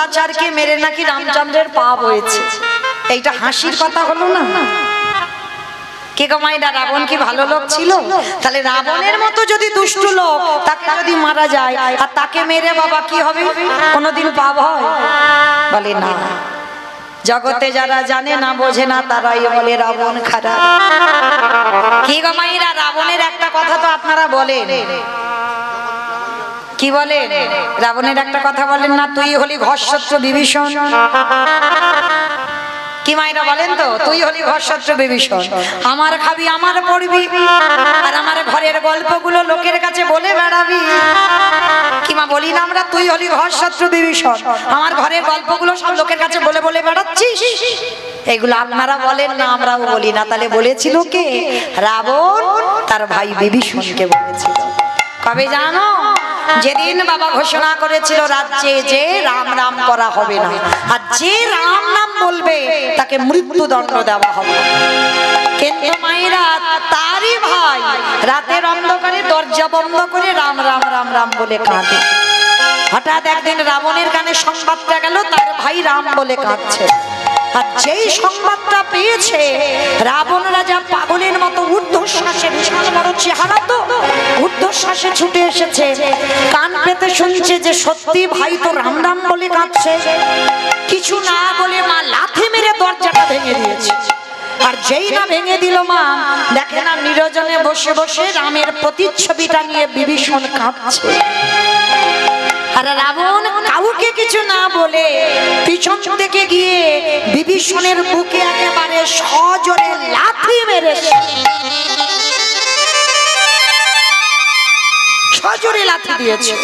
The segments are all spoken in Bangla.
দুরাচারকে মেরে নাকি রামচন্দ্রের পাপ হয়েছে। এইটা হাসির কথা হলো না? কে গো মাইরা, রাবণ কি ভালো লোক ছিল? তাহলে রাবণের মতো যদি দুষ্ট লোক তাকে যদি মারা যায় আর তাকে মেরে বাবা কি হবে? কোনোদিন পাপ হয়? বলে না। জগতে যারা জানে না বোঝে না তারাই বলে রাবণ খারাপ। কি গো মাইরা, রাবণের একটা কথা তো আপনারা বলেন, কি বলেন? রাবণের একটা কথা বলেন না, তুই হলি ঘরশত্রু বিভীষণ। কি মাইরা বলেন তো, তুই হলি ঘরশত্রু বিভীষণ, আমার খাবি আমার পড়বি আর আমার ঘরের গল্পগুলো লোকের কাছে বলে বেড়াবি। কি মা বলি না আমরা, তুই হলি ঘরশত্রু বিভীষণ, আমার ঘরের গল্পগুলো সব লোকের কাছে বলে বলে বেড়াচ্ছিস। এগুলো আপনারা বলেন না, আমরাও বলি না। তাহলে বলেছিল কে? রাবণ তার ভাই বিভীষণকে বলেছিল। কবে জানো? যেদিন বাবা ঘোষণা করেছিল রাজ্যে যে রাম রাম করা হবে না, আর যে রাম নাম বলবে তাকে মৃত্যুদণ্ড দেওয়া হবে। কিন্তু মায়েরা, তারই ভাই রাতের অন্ধকারে দরজা বন্ধ করে রাম রাম রাম রাম বলে কাঁদে। হঠাৎ একদিন রাবণের কানে সংবাদটা গেল তার ভাই রাম বলে কাঁদছে। আর যেই সংবাদটা পেয়েছে, রাবণ রাজা পাগলের মতো ঊর্ধ্বশ্বাসে, বিশাল বড় চেহারা তো, ঊর্ধ্বশ্বাসে ছুটে এসেছে। কান পেতে শুনছে যে সত্যি ভাই তো রাম রাম বলে কাঁদছে। কিছু না বলে মা লাথি মেরে দরজাটা ভেঙে দিয়েছে। আর যেই না ভেঙে দিল মা, দেখে না নিরজনে বসে বসে রামের প্রতিচ্ছবিটা নিয়ে বিভীষণ কাঁদছে। আর রাবণ কাউকে কিছু না বলে পিছন থেকে গিয়ে বিভীষণের বুকে একেবারে সজোরে লাথি মেরেছে। সজোরে লাথি দিয়েছে।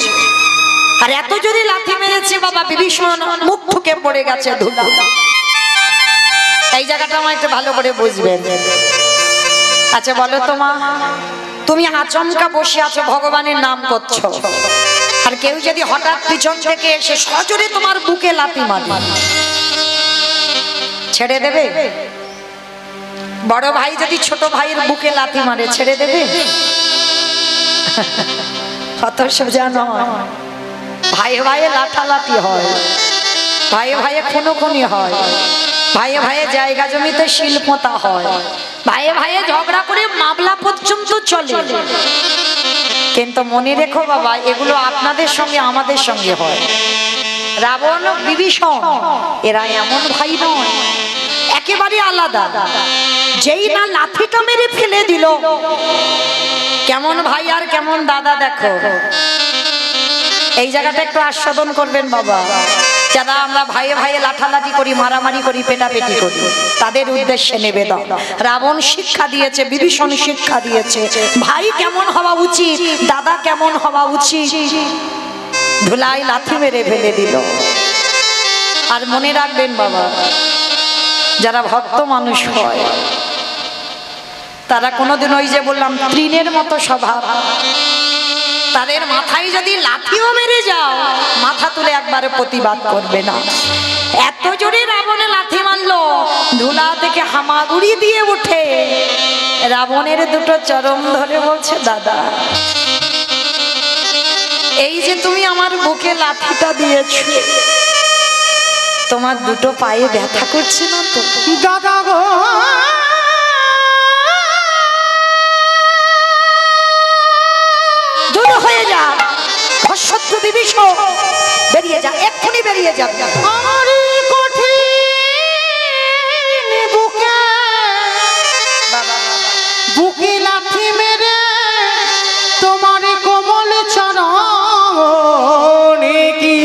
আর এত জোরে লাথি মেরেছে বাবা, বিভীষণ মুখ ঠুকে পড়ে গেছে ধুলা। এই জায়গাটা আমার একটু ভালো করে বুঝবেন। আচ্ছা বলো তো মা, তুমি আচমকা বসে আছো, ভগবানের নাম করছো, আর কেউ যদি হঠাৎ পিছন থেকে এসে সজোরে তোমার বুকে লাথি মারে, ছেড়ে দেবে? বড় ভাই যদি ছোট ভাইয়ের বুকে লাথি মারে ছেড়ে দেবে? কত সোজা নয়। ভাইয়ে ভাইয়ে লাঠালাঠি হয়, ভাইয়ে ভাইয়ে খুনোখুনি হয়, ভাইয়ে ভাইয়ে জায়গা জমিতে শিল্পতা হয়, ভাইয়ে ভাইয়ে ঝগড়া করে মামলা পর্যন্ত চলে। কিন্তু মনে রেখো বাবা, এগুলো আপনাদের সঙ্গে আমাদের সঙ্গে হয়। রাবণ বিভীষণ এরা এমন ভাই নয়, একেবারে আলাদা। যেই না লাঠিটা মেরে ফেলে দিল, কেমন ভাই আর কেমন দাদা দেখো। এই জায়গাটা একটু আস্বাদন করবেন বাবা। যারা আমরা ভাইয়ে ভাইয়ে লাঠালাঠি করি, মারামারি করি, পেটাপেটি করি, তাদের উদ্দেশ্যে নিবেদন। রাবণ শিক্ষা দিয়েছে, বিভীষণ শিক্ষা দিয়েছে ভাই কেমন হওয়া উচিত, দাদা কেমন হওয়া উচিত। ধুলায় লাথি মেরে ফেলে দিল। আর মনে রাখবেন বাবা, যারা ভক্ত মানুষ হয় তারা কোনোদিন ওই যে বললাম তৃণের মতো স্বভাব, তাদের মাথায় যদি লাঠিও মেরে যাও মাথা তুলে একবারে প্রতিবাদ করবে না। এত জোরে রাবণে লাথি মারলো, ধুলা থেকে হামাগুড়ি দিয়ে উঠে রাবণের দুটো চরম ধরে বলছে, দাদা এই যে তুমি আমার বুকে লাঠিটা দিয়েছো, তোমার দুটো পায়ে ব্যথা করছে না তো? দাদা গো, দূর হয়ে যা, ঘরশত্রু বিভীষণ, বেরিয়ে যা, এক্ষুনি বেরিয়ে যা। বুকে লাথি মেরে তোমার কোমল চরণে কি,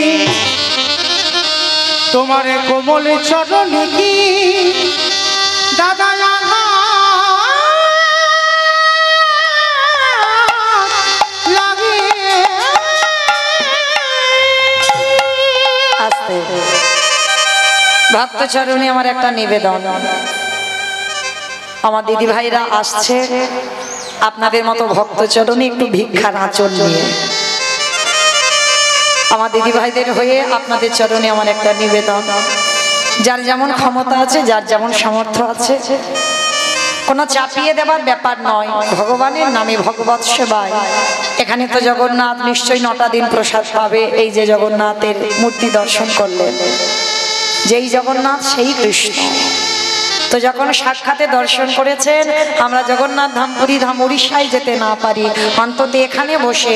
তোমার কোমল চরণে কি দাদা ভক্ত চরণে আমার একটা নিবেদন। আমার দিদি ভাইরা আসছে আপনাদের মতো ভক্ত চরণে একটু ভিক্ষার আঁচল নিয়ে। আমার দিদি ভাইদের হয়ে আপনাদের চরণে আমার একটা নিবেদন। যার যেমন ক্ষমতা আছে, যার যেমন সামর্থ্য আছে, কোনো চাপিয়ে দেবার ব্যাপার নয়। ভগবানের নামে, ভগবৎ সেবায় এখানে তো জগন্নাথ নিশ্চয়ই 9টা দিন প্রসাদ পাবে। এই যে জগন্নাথের মূর্তি দর্শন করলেন, যেই জগন্নাথ সেই কৃষ্ণ। তো যখন সাক্ষাতে দর্শন করেছেন, আমরা জগন্নাথ ধাম পুরী ধাম উড়িষ্যায় যেতে না পারি, অন্তত এখানে বসে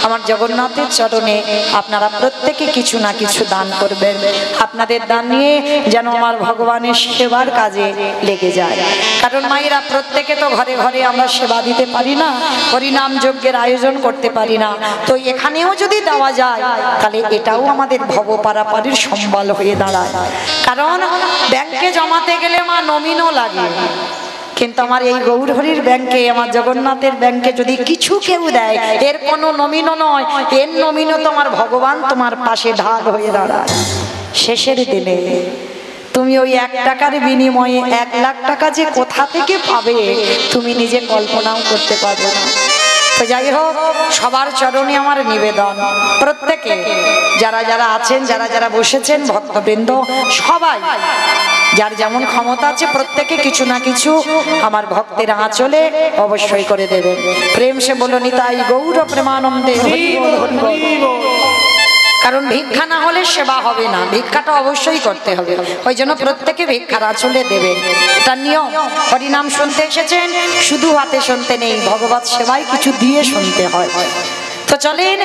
আমার জগন্নাথের চরণে আপনারা প্রত্যেকে কিছু না কিছু দান করবেন। আপনাদের দান নিয়ে যেন আমার ভগবানের সেবার কাজে লেগে যায়। কারণ মায়েরা প্রত্যেকে তো ঘরে ঘরে আমরা সেবা দিতে পারি না, হরিনাম যজ্ঞের আয়োজন করতে পারি না। তো এখানেও যদি দেওয়া যায় তাহলে এটাও আমাদের ভব পারাপারের সম্বল হয়ে দাঁড়ায়। কারণ ব্যাংকে জমাতে গেলে মা নমিনও লাগে, কিন্তু আমার এই গৌরহরির ব্যাংকে, আমার জগন্নাথের ব্যাংকে যদি কিছু কেউ দেয়, এর কোনো নমিনও নয়, এর নমিনও তোমার ভগবান তোমার পাশে ঢাল হয়ে দাঁড়ায়। শেষের দিনে তুমি ওই 1 টাকার বিনিময়ে 1 লাখ টাকা যে কোথা থেকে পাবে তুমি নিজে কল্পনাও করতে পারবে না। তো যাই হোক, সবার চরণে আমার নিবেদন, প্রত্যেকে যারা যারা আছেন, যারা যারা বসেছেন, ভক্তবৃন্দ সবাই যার যেমন ক্ষমতা আছে প্রত্যেকে কিছু না কিছু আমার ভক্তের আঁচলে অবশ্যই করে দেবেন। প্রেম সে বলো নিতাই গৌর প্রেমানন্দে হরি বল হরি বল। কারণ ভিক্ষা না হলে সেবা হবে না, ভিক্ষাটা অবশ্যই করতে হবে। ওই জন্য প্রত্যেকে ভিক্ষার আঁচলে দেবেন, এটা নিয়ম। হরিনাম শুনতে এসেছেন, শুধু হাতে শুনতে নেই, ভগবত সেবায় কিছু দিয়ে শুনতে হয়। তো চলেন,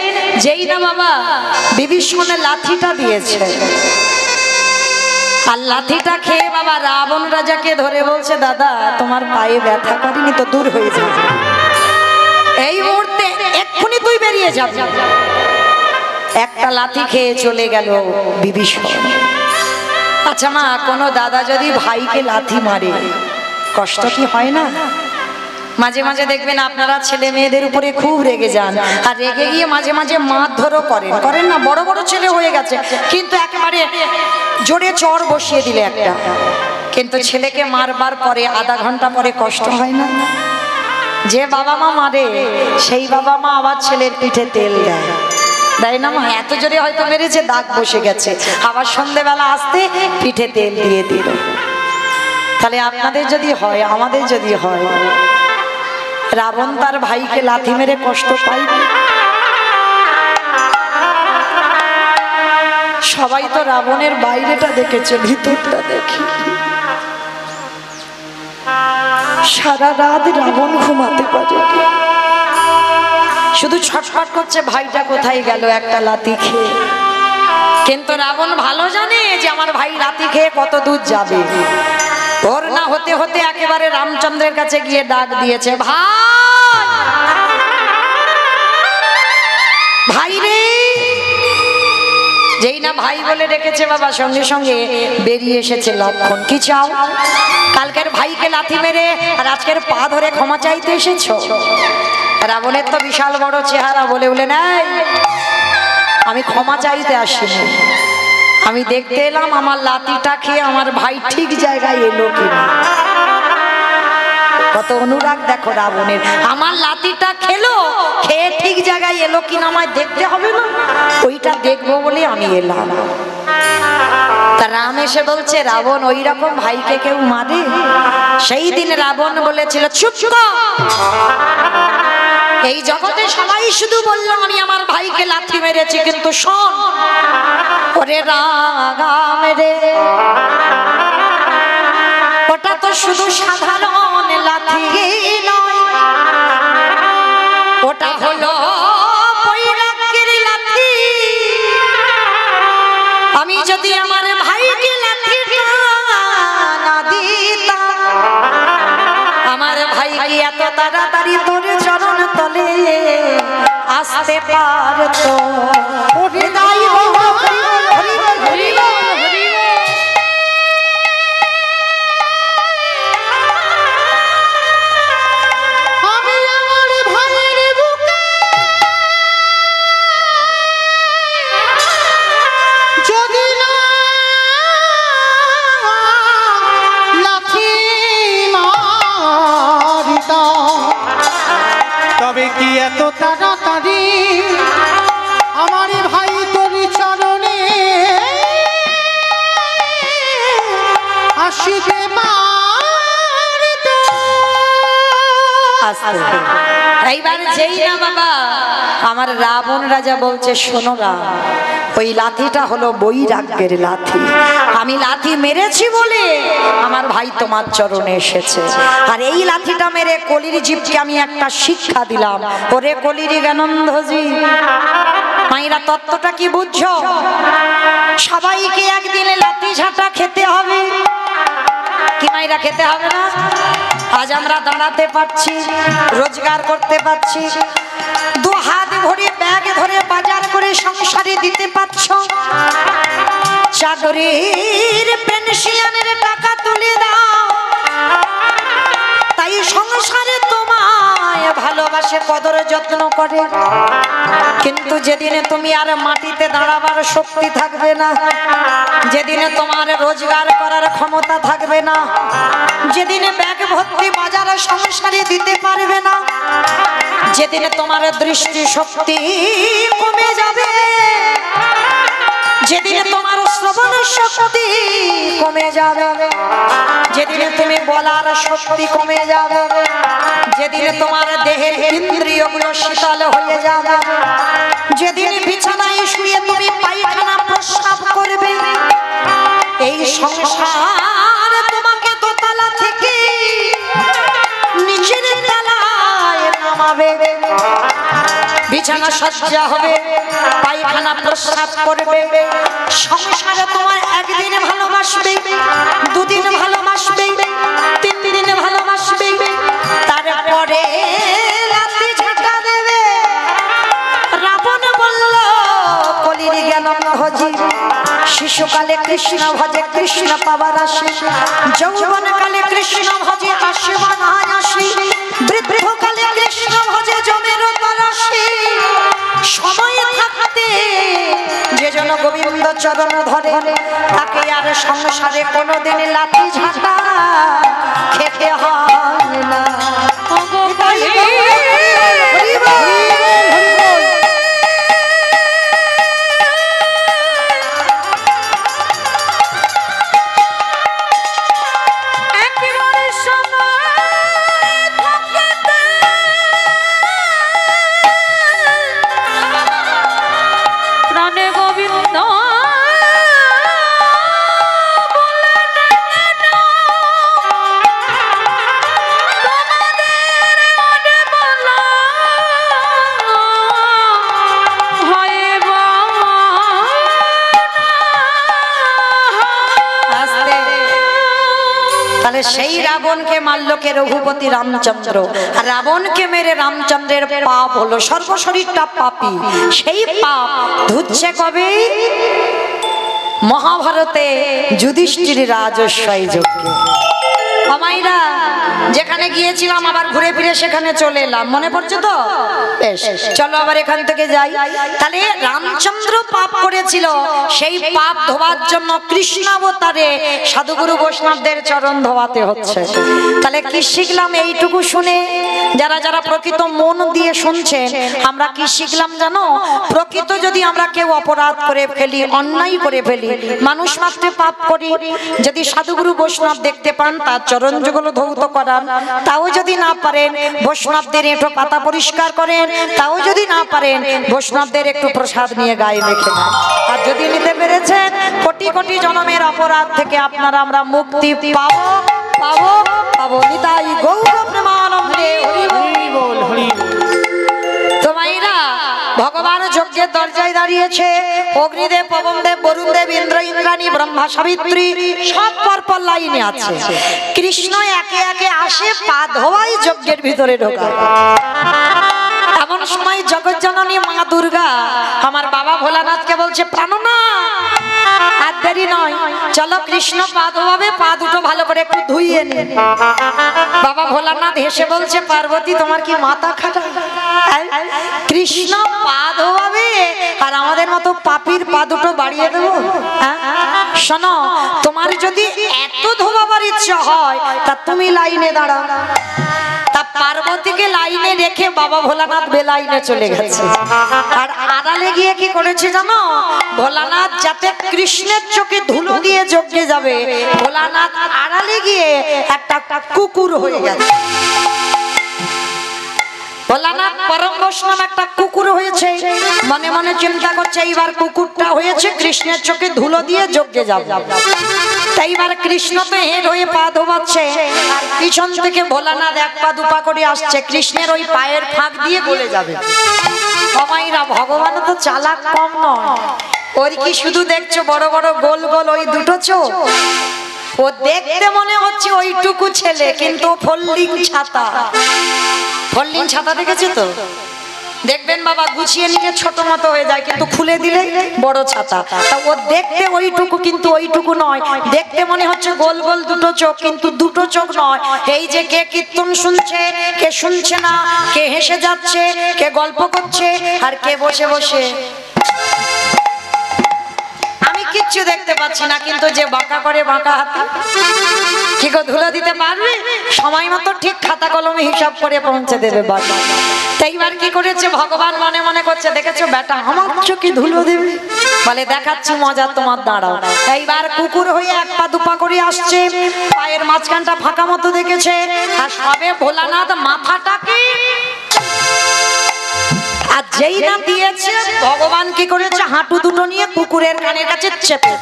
যেই না বাবা বিভীষণের লাঠিটা দিয়েছে, আর লাঠিটা খেয়ে বাবা রাবণ রাজাকে ধরে বলছে, দাদা তোমার পায়ে ব্যথা করেনি তো, দূর হয়ে যাবে, এই মুহূর্তে এক্ষুনি তুই বেরিয়ে যাবি। একটা লাঠি খেয়ে চলে গেল বিভীষণ। আচ্ছা মা, কোনো দাদা যদি ভাইকে লাথি মারে কষ্ট কি হয় না? মাঝে মাঝে দেখবেন আপনারা ছেলে মেয়েদের উপরে খুব রেগে যান, আর রেগে গিয়ে মাঝে মাঝে মারধরও করেন না। বড় বড় ছেলে হয়ে গেছে, কিন্তু একেবারে জোরে চর বসিয়ে দিলে একটা, কিন্তু ছেলেকে মারবার পরে আধা ঘন্টা পরে কষ্ট হয় না? যে বাবা মা মারে সেই বাবা মা আবার ছেলের পিঠে তেল দেয়, তাই না মা? এত জোরে হয়তো মেরেছে, দাগ বসে গেছে, আবার সন্ধ্যেবেলা আসতে পিঠে তেল দিয়ে দিল। তাহলে আপনাদের যদি হয়, আমাদের যদি হয়, রাবণ তার ভাইকে লাথি মেরে কষ্ট পাইবে? সবাই তো রাবণের বাইরেটা দেখেছে, ভিতরটা দেখি। সারা রাত রাবণ ঘুমাতে পারে, শুধু ছটফট করছে ভাইটা কোথায় গেল একটা লাথি খেয়ে। কিন্তু রাবণ ভালো জানে যে আমার ভাই লাথি খেয়ে কত দূর যাবে। ভোর না হতে হতে একেবারে রামচন্দ্রের কাছে গিয়ে ডাক দিয়েছে, ভাই রে। যেই না ভাই বলে ডেকেছে বাবা, সঙ্গে সঙ্গে বেরিয়ে এসেছে লক্ষণ। কি চাও? কালকের ভাইকে লাথি মেরে আর আজকের পা ধরে ক্ষমা চাইতে এসেছো? রাবণের তো বিশাল বড় চেহারা, বলে নাই, আমি ক্ষমা চাইতে আসিনি, আমি দেখতে এলাম আমার লাঠিটা খেয়ে আমার ভাই ঠিক জায়গায় এলো কিনা। কত অনুরাগ দেখো রাবণের, আমার লাঠিটা খেলো, খেয়ে ঠিক জায়গায় এলো কিনা আমায় দেখতে হবে না? ওইটা দেখবো বলে আমি এলাম। তা রাম এসে বলছে, রাবণ ওই রকম ভাইকে কেউ মারে? সেই দিন রাবণ বলেছিল, চুপ কর, এই জগতে সবাই শুধু বললো আমি আমার ভাইকে লাথি মেরেছি, কিন্তু শোন ওরে রাম রে, ওটা তো শুধু সাধারণ লাথি নয়, ওটা হলো বৈরাগ্যের লাথি। আমি যদি আমার ভাইকে লাথিটা না দিতাম, আমার ভাই কি এত তাড়াতাড়ি তোর চরণ তলে আসতে পারতো? তবে কি এত তাড়াতাড়ি আমার ভাই তোর চরণে আসিতে পারতো? এইবার যেই না বাবা আমার রাবণ রাজা বলছে, শোনো না, ওই লাঠিটা হলো বৈরাগ্যের লাঠি। আমি লাঠি মেরেছি বলে আমার ভাই তোমার চরণে এসেছে, আর এই লাঠিটা মেরে কলির জীবকে আমি একটা শিক্ষা দিলাম। ওরে কলির জ্ঞানন্ধজি, মাইরা তত্ত্বটা কি বুঝছো? সবাইকে একদিনে লাঠি ঝাঁটা খেতে হবে, কি মাইরা খেতে হবে না? আজ আমরা দাঁড়াতে পারছি, রোজগার করতে পারছি, দু হাত ভরে ব্যাগ ধরে বাজার করে সংসারে দিতে পারছ, চাকরির পেনশনের টাকা তুলে দাও, তাই সংসারে তোমায় ভালোবাসে, কদর যত্ন করে। কিন্তু যেদিনে তুমি আর মাটিতে দাঁড়াবার শক্তি থাকবে না, যেদিনে তোমার রোজগার করার ক্ষমতা থাকবে না, যেদিনে ব্যাগ ভর্তি বাজারে সংসারে দিতে পারবে না, যেদিনে তোমার দৃষ্টি শক্তি কমে যাবে, যেদিনে তোমার শ্রবণ শক্তি কমে যাবে, যেদিনে তুমি বলার শক্তি কমে যাবে, যেদিনে তোমার দেহের ইন্দ্রিয়গুলো শীতল হয়ে যাবে, যেদিনে বিছানায় শুয়ে তুমি পায়খানা প্রস্রাব করবে, এই সংসার তোমাকে দোতলা থেকে নিচের তলায় নামাবে, বিছানা সজ্জা হবে, পায়খানা প্রস্রাব করবে। সংসারে তোমার একদিন ভালোবাসবে, দুদিন ভালোবাসবে, তিন দিন ভালোবাসবে, তারপরে লাঠি ঝাঁটা দেবে। রাবণ বলল, কলির জ্ঞানন্ধজি, শিশুকালে কৃষ্ণ ভজে কৃষ্ণ পাবার আসে, যৌবনকালে কৃষ্ণ ভজে আসে বানায় আসে, বৃদ্ধকালে কৃষ্ণ ভজে জমের তরাসে। সময় থাকতে যে জন গোবিন্দ চরণ ধরে, তাকে আর সংসারে কোনোদিন লাঠি ঝাঁটা খেতে হয় না। সেই রাবণকে মারল কে? রঘুপতি রামচন্দ্র। আর রাবণকে মেরে রামচন্দ্রের পাপ হলো, সর্বশরীরটা পাপী। সেই পাপ ধুচ্ছে কবে? মহাভারতে যুধিষ্ঠির রাজস্বই যজ্ঞে। আমাইরা যেখানে গিয়েছিলাম আবার ঘুরে ফিরে সেখানে চলে এলাম, মনে পড়ছে তো? বেশ, চলো আবার এখান থেকে যাই। তাহলে রামচন্দ্র পাপ করেছিল, সেই পাপ ধোয়ার জন্য কৃষ্ণাবতারে সাধুগুরু বৈষ্ণবদের চরণ ধোয়াতে হচ্ছে। তাহলে কি শিখলাম এইটুকু শুনে? যারা যারা প্রকৃত মন দিয়ে শুনছেন, আমরা কি শিখলাম জানো? প্রকৃত যদি আমরা কেউ অপরাধ করে ফেলি, অন্যায় করে ফেলি, মানুষ মাত্রে পাপ করি, যদি সাধুগুরু বৈষ্ণব দেখতে পান তার চরণ যুগল ধৌত করান, তাও যদি না পারেন বৈষ্ণবদের একটু পাতা পরিষ্কার করেন, তাও যদি না পারেন বৈষ্ণবদের একটু প্রসাদ নিয়ে গায়ে মেখে নেন। আর যদি নিতে পেরেছেন, কোটি কোটি জন্মের অপরাধ থেকে আপনারা আমরা মুক্তি পাবো পাবো পাবো। নিতাই গৌর প্রেমানন্দে হরি বল হরি বল। তোমাইরা ভগবান যজ্ঞের দরজায় দাঁড়িয়েছে, অগ্নিদেব, পবনদেব, বরুণদেব, ইন্দ্র, ইন্দ্রাণী, ব্রহ্মা, সাবিত্রী সব পরপর লাইনে আছে। কৃষ্ণ একে একে আসে, পা ধোয়াই যজ্ঞের ভিতরে ঢোকায়। এমন সময় জগজ্জননী মা দুর্গা আমার বাবা ভোলানাথকে বলছে, প্রাণনা আর দেরি নয়, চলো কৃষ্ণ পা ধোয়াবে, পা দুটো ভালো করে একটু ধুইয়ে নি। বাবা ভোলানাথ হেসে বলছে, পার্বতী তোমার কি মাথা খারাপ? কৃষ্ণ পা ধোয়াবে আর আমাদের মতো পাপীর পা দুটো বাড়িয়ে দেবো? শোনো, তোমার যদি এত ধোয়াবার ইচ্ছা হয় তা তুমি লাইনে দাঁড়াও। তা পার্বতীকে লাইনে রেখে বাবা ভোলানাথ বেলাইনে চলে গেছে। আর আড়ালে গিয়ে কি করেছে জানো? ভোলানাথ যাতে কৃষ্ণের চোখে ধুলো দিয়ে যজ্ঞে যাবে, ভোলানাথ আড়ালে গিয়ে একটা কুকুর হয়ে গেছে। ভোলানাথ বৈষ্ণব একটা কুকুর হয়েছে, মনে মনে চিন্তা করছে এইবার কুকুরটা হয়েছে কৃষ্ণের চোখে ধুলো দিয়ে যজ্ঞে যাবে। তাই এবার কৃষ্ণ তো হেড হয়ে পা ধোবাচ্ছে, আর পিছন থেকে ভোলানাথ এক পা দুপা করে আসছে, কৃষ্ণের ওই পায়ের ফাঁক দিয়ে গলে যাবে। সবাইরা ভগবান তো চালাক কম নয়, ওর কি শুধু দেখছো বড় বড় গোল গোল ওই দুটো চোখ, ও দেখতে মনে হচ্ছে ওইটুকু ছেলে, কিন্তু ফোল্ডিং ছাতা। ফোল্ডিং ছাতা দেখেছো তো? দেখবেন বাবা গুছিয়ে নিয়ে ছোট মতো হয়ে যায়, কিন্তু খুলে দিলে বড় ছাতা। তা ও দেখতে ওইটুকু, কিন্তু ওইটুকু নয়, দেখতে মনে হচ্ছে গোল গোল দুটো চোখ, কিন্তু দুটো চোখ নয়। এই যে কে কীর্তন শুনছে, কে শুনছে না, কে হেসে যাচ্ছে, কে গল্প করছে, আর কে বসে বসে কিচ্ছু দেখতে পাচ্ছি না, কিন্তু যে বাঁকা করে বাঁকা হাতে কি গো ধুলো দিতে পারবে? সময় মতো ঠিক খাতা কলমে হিসাব করে পৌঁছে দেবে বাবা। তাই এবার কি করেছে ভগবান মনে মনে করছে, দেখেছো বেটা আমার চোখে ধুলো দেবে, বলে দেখাচ্ছি মজা তোমার, দাঁড়াও। এইবার কুকুর হয়ে এক পা দুপা করে আসছে, পায়ের মাঝখানটা ফাঁকা মতো দেখেছে, আর সবে ভোলানাথ মাথাটাকে আর যেই না দিয়েছে, ভগবান কি করেছে হাঁটু দুটো নিয়ে কুকুরের কানের কাছে চেপে,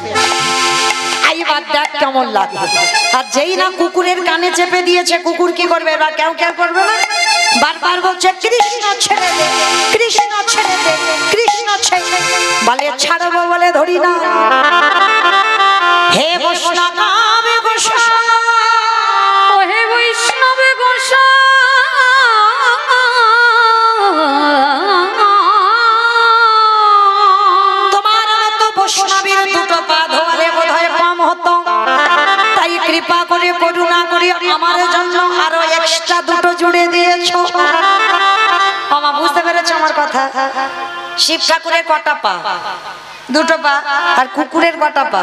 এইবার দেখ কেমন লাগে। আর যেই না কুকুরের কানে চেপে দিয়েছে, কুকুর কি করবে এবার? কেউ কেউ করবে না, বারবার বলছে কৃষ্ণ ছেড়ে দে, কৃষ্ণ ছেড়ে দে, কৃষ্ণ ছেড়ে দে। বলে ছাড়বো বলে ধরি না। হে বৈষ্ণব গোসাই, ও হে বৈষ্ণব গোসাই, বৈষ্ণবের দুটো পা ধোয়ালে বোধহয় কম হতো, তাই কৃপা করে করুণা করে আমার জন্য আরো এক্সট্রা দুটো জুড়ে দিয়েছো। মামা বুঝতে পেরেছো আমার কথা? শিব ঠাকুরের কটা পা? দুটো পা। আর কুকুরের কটা পা?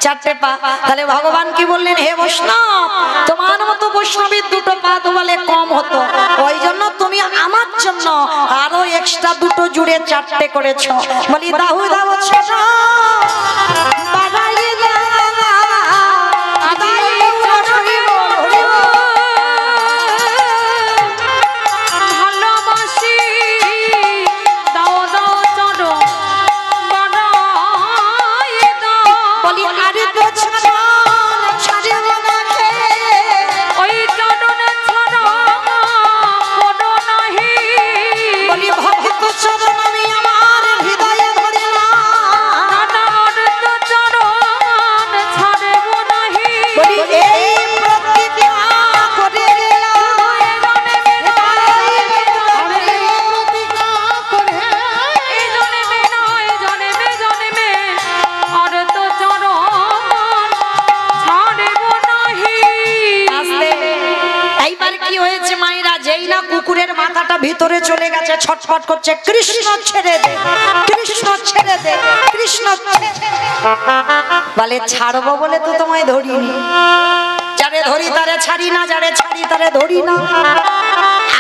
চারটে পা। তাহলে ভগবান কি বললেন, হে বৈষ্ণব তোমার মতো বৈষ্ণবের দুটো পা ধোয়ালে কম হতো, ওই জন্য তুমি আমার জন্য আরো এক্সট্রা দুটো জুড়ে চারটে করেছো। বলি দাহু দাও ছোট ভিতরে চলে গেছে, ছটফট করছে, কৃষ্ণ ছেড়ে দে, কৃষ্ণ ছেড়ে দে, কৃষ্ণ বলে ছাড়বো বলে তো তোমায় ধরিনি, যারে ধরি তারে ছাড়ি না, যারে ছাড়ি তারে ধরি না।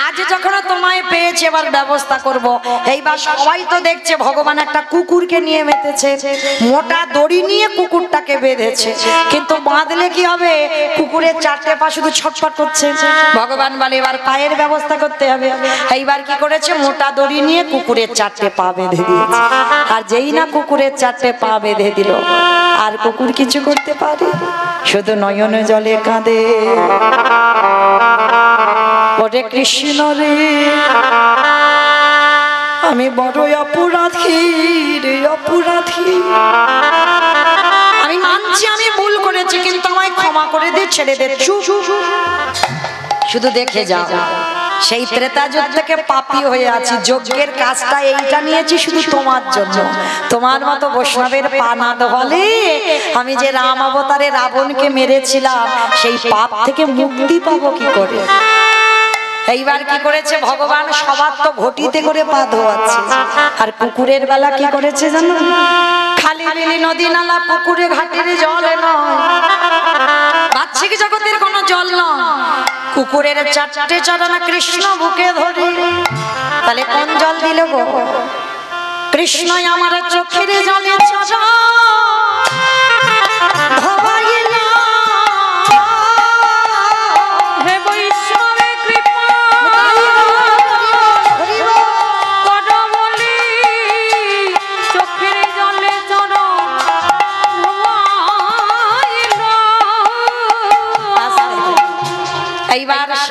আজ যখন তোমায় পেয়েছে এবার ব্যবস্থা করব। এইবার সবাই তো দেখছে ভগবান একটা কুকুরকে নিয়ে মেতেছে, মোটা দড়ি নিয়ে কুকুরটাকে বেঁধেছে, কিন্তু বাঁধলে কি হবে? কুকুরের চারটে পা শুধু ছটফট করছে। ভগবান বলে এবার পায়ের ব্যবস্থা করতে হবে। এইবার কি করেছে? মোটা দড়ি নিয়ে কুকুরের চারটে পা বেঁধে দিয়েছে। আর যেই না কুকুরের চারটে পা বেঁধে দিল, আর কুকুর কিছু করতে পারে? শুধু নয়নে জলে কাঁদে, ওরে কৃষ্ণ রে আমি বড় অপরাধী রে, অপরাধী। আমি মানছি আমি ভুল করেছি, কিন্তু আমায় ক্ষমা করে দে, ছেড়ে দে। শুধু দেখে যাও, সেই ত্রেতা যুগ থেকে পাপী হয়ে আছি, যজ্ঞের কাজটা এইটা নিয়েছি শুধু তোমার জন্য। তোমার মতো বৈষ্ণবের পা না ধোয়ালে আমি যে রাম অবতারে রাবণকে মেরেছিলাম, সেই পাপ থেকে মুক্তি পাবো কি করে? এইবার কি করেছে ভগবান? সবার তো ঘটিতে করে পা ধোয়াচ্ছে, আর কুকুরের বেলা কি করেছে জানো? খালি বিলি নদী নালা পুকুরে ঘাটের জল নয়, বাহ্যিক জগতের কোনো জল নয়, কুকুরের চারটে চরণ কৃষ্ণ বুকে ধরে। তাহলে কোন জল দিল গো? কৃষ্ণ আমার চোখের জলে চরণ ধোয়াইলা। হে বৈষ্ণবের কৃপা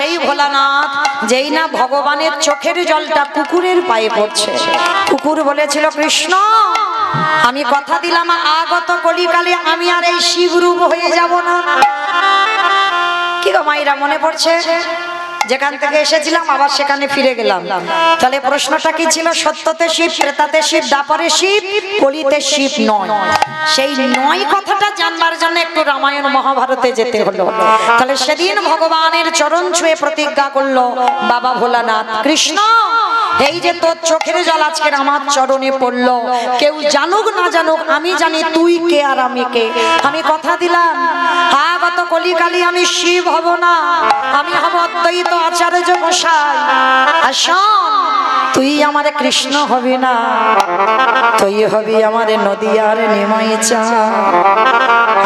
সেই ভোলানাথ যেই না ভগবানের চোখের জলটা কুকুরের পায়ে পড়ছে, কুকুর বলেছিল কৃষ্ণ আমি কথা দিলাম আগত কলিকালে আমি আর এই শিবরূপ হয়ে যাব না। কি গো মাইরা মনে পড়ছে? যেখান থেকে এসেছিলাম আবার সেখানে ফিরে গেলাম। তাহলে প্রশ্নটা কি ছিল? সত্যতে শিব, প্রেতাতে শিব, দাপরে শিব, কলিতে শিব নয়। সেই নয় কথাটা জানবার জন্য একটু রামায়ণ মহাভারতে যেতে হলো। তাহলে সেদিন ভগবানের চরণ ছুঁয়ে প্রতিজ্ঞা করলো বাবা ভোলানাথ, কৃষ্ণ এই যে তোর চোখের জল আজকের আমার চরণে পড়লো, কেউ জানুক না জানুক আমি জানি তুই কে আর আমি কে। আমি কথা দিলাম আগত কলিকালে আমি শিব হব না, আমি হব অদ্বৈত আচার্য গোসাই। আর শোন, তুই আমার কৃষ্ণ হবি না, তুই হবি আমার নদিয়ার নিমাই চা।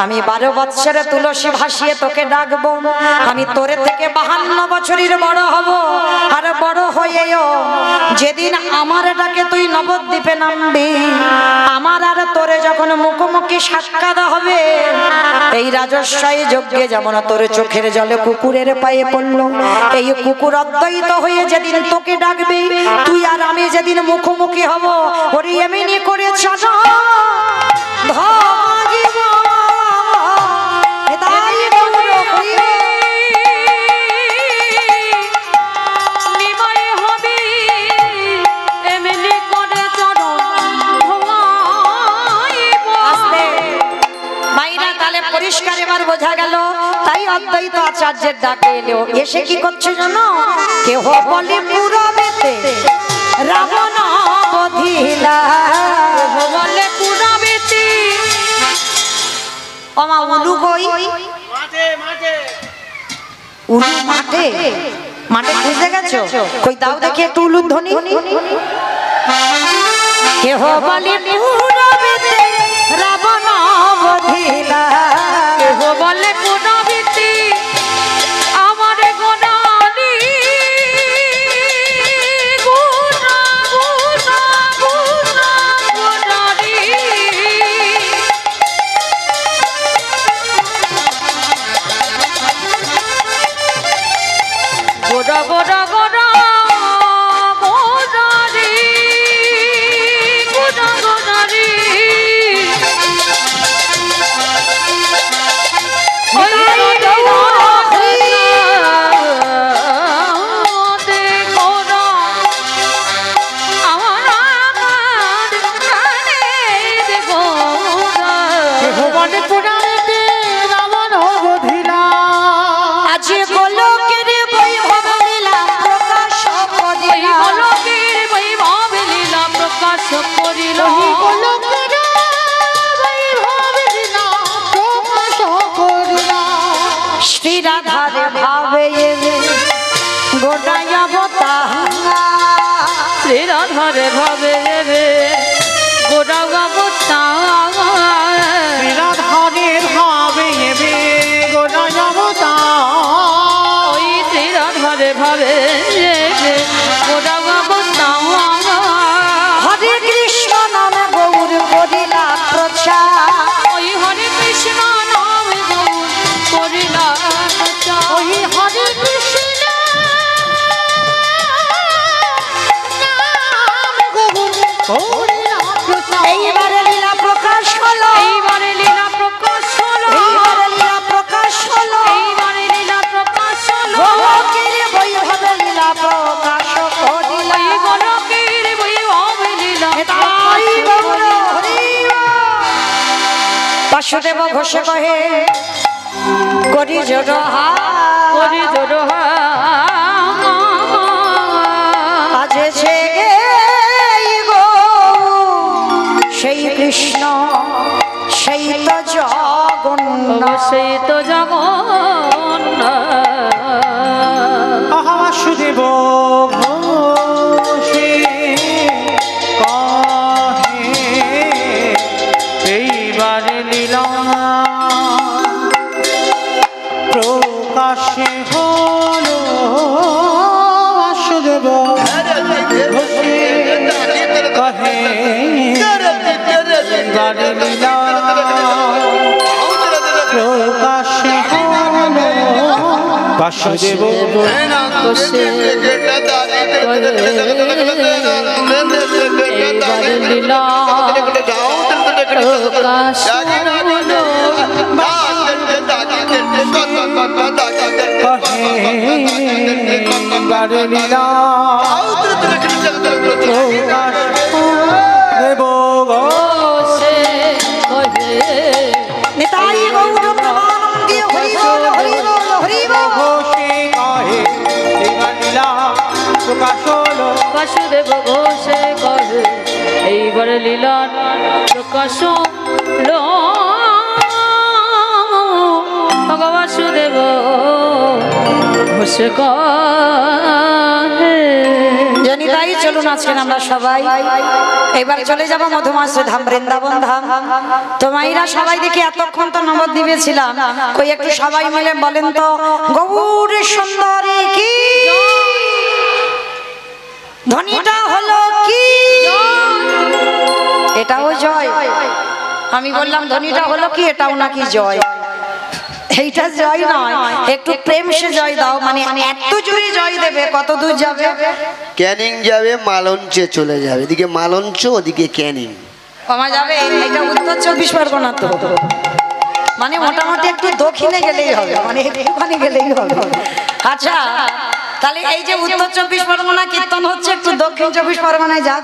আমি 12 বৎসরে তুলসী ভাসিয়ে তোকে ডাকবো, আমি তোরে থেকে 52 বছরের বড় হব। আর বড় হয়েও যেদিন আমার ডাকে তুই নবদ্বীপে নামবি, আমার আর তোরে যখন মুখোমুখি সাক্ষাৎ হবে, এই রাজস্বয় যজ্ঞে যেমন তোর চোখের জলে কুকুরের পায়ে পড়লো, এই কুকুর অদ্বৈত হয়ে যেদিন তোকে ডাকবে, তুই আর আমি যেদিন মুখোমুখি হব, ওরে এমনি করে চাচা ধরিব তাই গৌর করিব। পরিষ্কার এবার বোঝা গেল, তাই অদ্বৈত আচার্যের ডাকে এলো। এসে কি করছে জানো? কেহ বলে পুরবেতে রাবণ বধিলা, কেহ বলে পুরবেতে ওমা উলু কই উলু মাঠে মাঠে খুঁজে গেছো? কই দাও দেখি একটু উলুর ধ্বনি। কেহ বলে পুরবেতে রাবণ বধিলা, কেহ বলে পুরবেতে আমার গোনালি গুনা গুনা গুনা গোনালি। গোনা গোনা গোনা গোনালি গোনা গোনালি। রাধারে ভাবে গোটায় অবতার, শ্রী রাধারে ভাবে গোটায় অবতার, শ্রী রাধারে ভাবে গোটায় অবতার, ওই শ্রী রাধারে ভাবে গোটায় অবতার। হরে কৃষ্ণ নামে গৌর করিলা প্রচার, ওই হরে কৃষ্ণ নামে গৌর করিলা প্রচার, ওই হরে কৃষ্ণ নামে গৌর করিলা প্রচার। এইবারে লীলা প্রকাশ হলো, এইবারে লীলা প্রকাশ হলো, এইবারে লীলা প্রকাশ হলো, এইবারে লীলা প্রকাশ হলো। গোলকের বৈভবে লীলা প্রকাশ করিল, এই গোলকের বৈভবে লীলা তাই গৌর হরি। বাসুদেব ঘোষ কহে করি জোড়হা করি জোড়হা, আজ সে গো সেই কৃষ্ণ সেই তো জগন্নাথ, সেই তো জগন্নাথ। বাসুদেব ঘোষে কহে এইবারে লীলা প্রকাশে হলো। বাসুদেব ঘোষে কহে এইবারে লীলা প্রকাশে হলো। বাসুদেব বসে এইবার লীলা প্রকাশ হলো। কহে বারে লীলা প্রকাশ দেব গো। বসে কহে নিতাই গৌর প্রেমানন্দে হরি বল হরি বল হরি বল। ঘোষে কহে এইবার লীলা প্রকাশ হলো। বাসুদেব ঘোষে কহে এইবার লীলার প্রকাশ হলো। বাসুদেব ঘোষে কহে। জানি তাই চলুন আজকে আমরা সবাই এবার চলে যাব মধুমাস ধাম বৃন্দাবন ধাম। তো মাইরা সবাই দেখি এতক্ষণ তো নবদ্বীপে ছিলাম, কই একটু সবাই মিলে বলেন তো গৌর সুন্দরী কি ধ্বনিটা হলো কি? এটাও জয়। আমি বললাম ধ্বনিটা হলো কি, এটাও নাকি জয়। এইটা জয় নয়, একটু প্রেম সে জয় দাও। মানে এত জোরে জয় দেবে, কত দূর যাবে? ক্যানিং যাবে, মালঞ্চে চলে যাবে। এদিকে মালঞ্চ, ওদিকে ক্যানিং। কমা যাবে। এটা উত্তর 24 পরগনা তো, মানে মোটামুটি একটু দক্ষিণে গেলেই হবে, মানে একটুখানি গেলেই হবে। আচ্ছা, তাহলে এই যে উত্তর 24 পরগনা কীর্তন হচ্ছে, একটু দক্ষিণ 24 পরগনায় যাক।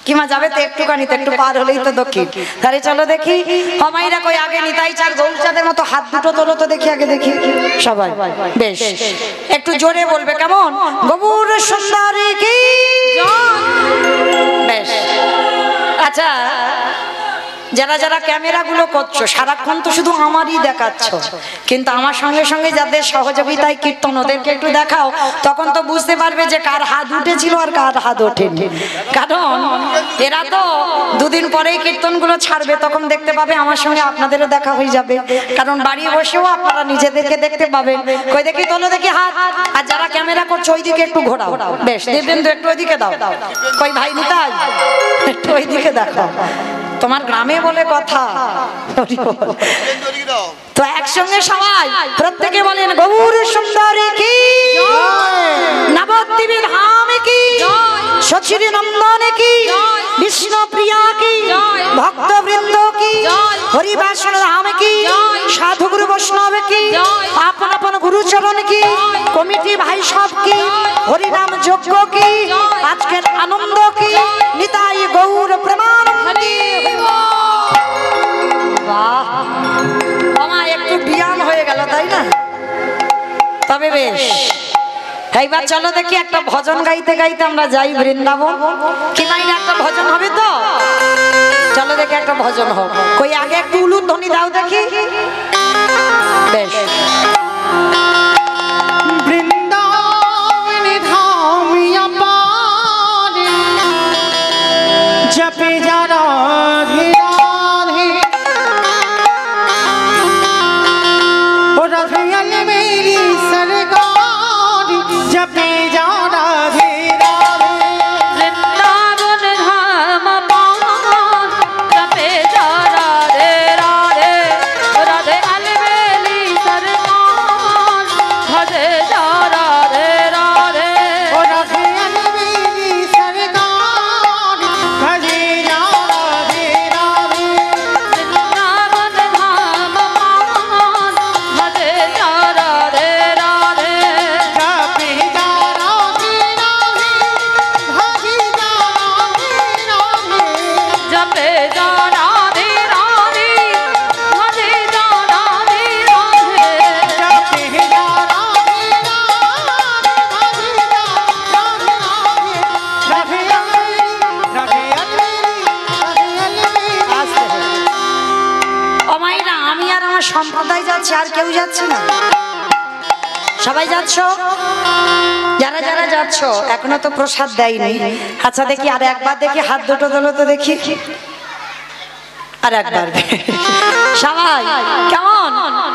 কিমা যাবে তো একটুখানি, তো একটু পার হলেই তো দক্ষিণ। তাহলে চলো দেখি হমাইরা কই আগে নিতাই চার গৌরচাঁদের মতো হাত দুটো তোলো তো দেখি, আগে দেখি সবাই। বেশ, একটু জোরে বলবে কেমন? গৌর সুন্দরী কি। বেশ। আচ্ছা, যারা যারা ক্যামেরাগুলো করছো সারাক্ষণ তো শুধু আমারই দেখাচ্ছ, কিন্তু আমার সঙ্গে সঙ্গে যাদের সহযোগিতায় কীর্তন ওদেরকে একটু দেখাও, তখন তো বুঝতে পারবে যে কার হাত উঠেছিল আর কার হাত ওঠেনি। কারণ এরা তো দুদিন পরেই কীর্তনগুলো ছাড়বে, তখন দেখতে পাবে আমার সঙ্গে আপনাদেরও দেখা হয়ে যাবে। কারণ বাড়ি বসেও আপনারা নিজেদেরকে দেখতে পাবেন। কই দেখি তোলো দেখি হাত। আর যারা ক্যামেরা করছো ওইদিকে একটু ঘোরাও। বেশ, দিব্যেন্দু একটু ওইদিকে দাও। কই ভাই নিতাই একটু ওইদিকে দেখাও, তোমার গ্রামে বলে কথা। তো একসঙ্গে সবাই প্রত্যেকে বলেন গৌর সুন্দরী কি, নবদ্বীপ ধাম কি, সচির নন্দন কি, বিষ্ণু প্রিয়া কি, ভক্তবৃন্দ কি, হরিবাসন ধাম কি, সাধু গুরু বৈষ্ণব কি, আপন আপন গুরুচরণ কি, কমিটি ভাই সব কি, হরিনাম যজ্ঞ কি, আজকের আনন্দ কি, নিতাই গৌর প্রেমানন্দে। বাহ, মামা একটু বিয়ান হয়ে গেল তাই না? তবে বেশ, এইবার চলো দেখি একটা ভজন গাইতে গাইতে আমরা যাই বৃন্দাবন। কি মাইনে একটা ভজন হবে তো? চলো দেখি একটা ভজন হোক। কই আগে একটু উলুর ধ্বনি দাও দেখি। বেশ, বৃন্দাবন ধামিয়া পারে জপে যারা রাধে রাধে, ও রাধে মেরি সরকার জপে যারা রাধে রাধে। বৃন্দাবন ধাম পান জপে যা রাধে রাধে, রাধে আলবেলি সরকার ভজে যা রাধে রাধে। ও রাধে মেরি সরকার ভজে যারা রাধে রাধে। বৃন্দাবন ধাম পান ভজে যা রাধে রাধে, জপে যারা রাধে রাধে, ভজে যারা রাধে রাধে। জপে যা রাধে রাধে, ভজে যা রাধে রাধে। জপে যারা রাধে রাধে, ভজে যারা রাধে রাধে। রাধে আস্তে। ও মাইরা, আমি আর আমার সম্প্রদায় যাচ্ছি, আর কেউ যাচ্ছে না? সবাই যাচ্ছ? যারা যারা যাচ্ছ এখনো তো প্রসাদ দেয়নি। আচ্ছা দেখি আর একবার দেখি হাত দুটো তোলো তো দেখি, আর একবার সবাই কেমন?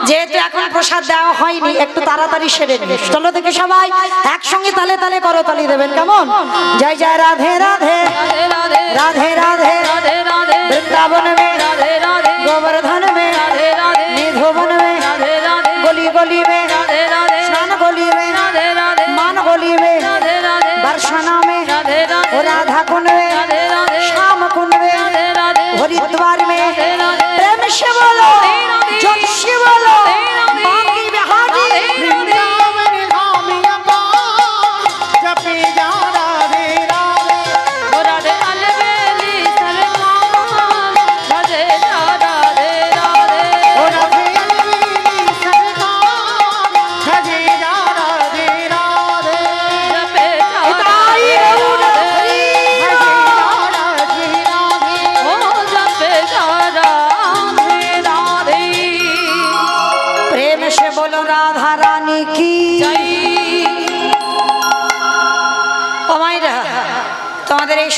যেহেতু এখন প্রসাদ দেওয়া হয়নি, একটু তাড়াতাড়ি সেরে নিস। চলো দেখি সবাই একসঙ্গে তালে তালে করতালি দেবেন কেমন? জয় জয় রাধে রাধে, রাধে রাধে, রাধে রাধে, রাধে রাধে, वृंदावन में, राधे राधे, गोवर्धन में, राधे राधे, निधोवन में, राधे राधे, गली गली में, राधे राधे, स्नान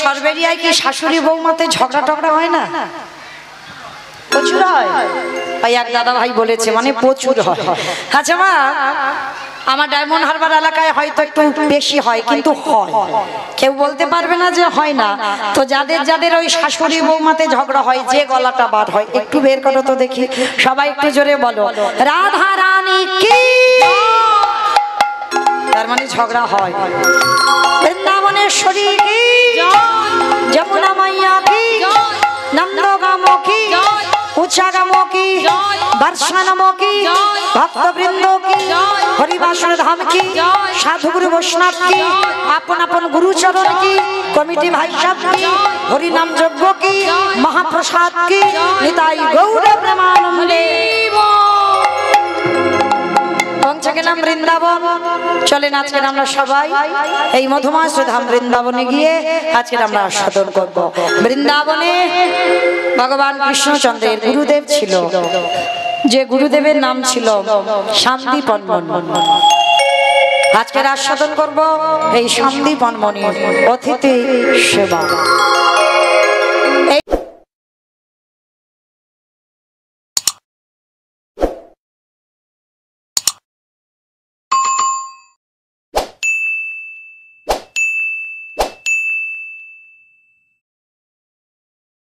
সরবেরিয়ায় কি শাশুড়ি বৌমাতে ঝগড়া টগড়া হয় না? প্রচুর হয়। ভাই এক দাদা ভাই বলেছে মানে প্রচুর হয়। আচ্ছা মা, আমার ডায়মন্ড হারবার এলাকায় হয়তো একটু বেশি হয়, কিন্তু হয়, কেউ বলতে পারবে না যে হয় না। তো যাদের যাদের ওই শাশুড়ি বৌমাতে ঝগড়া হয়, যে গলাটা বার হয় একটু বের করো তো দেখি, সবাই একটু জোরে বলো রাধা রানী কি। তার মানে ঝগড়া হয়। বৃন্দাবনেশ্বরী কি, যমুনা মাইয়া কি, নন্দগাম কি, উচ্চাগাম কি, বর্ষানাম কি, ভক্তবৃন্দ কি, হরিবাসর ধাম কি, সাধুগুরু বৈষ্ণব কি, আপন আপন গুরুচরণ কি, কমিটি ভাই সাহেব কি, হরিনাম যজ্ঞ কি, মহাপ্রসাদ কি, নিতাই গৌর প্রেমানন্দে। পৌঁছে গেলাম বৃন্দাবন। চলেন আজকে আমরা সবাই এই মধুময় ধাম বৃন্দাবনে গিয়ে আজকে আমরা আস্বাদন করব। বৃন্দাবনে ভগবান কৃষ্ণচন্দ্রের গুরুদেব ছিল, যে গুরুদেবের নাম ছিল শান্তিপন মুনি। আজকের আস্বাদন করব এই শান্তিপন মুনির অতিথি সেবা।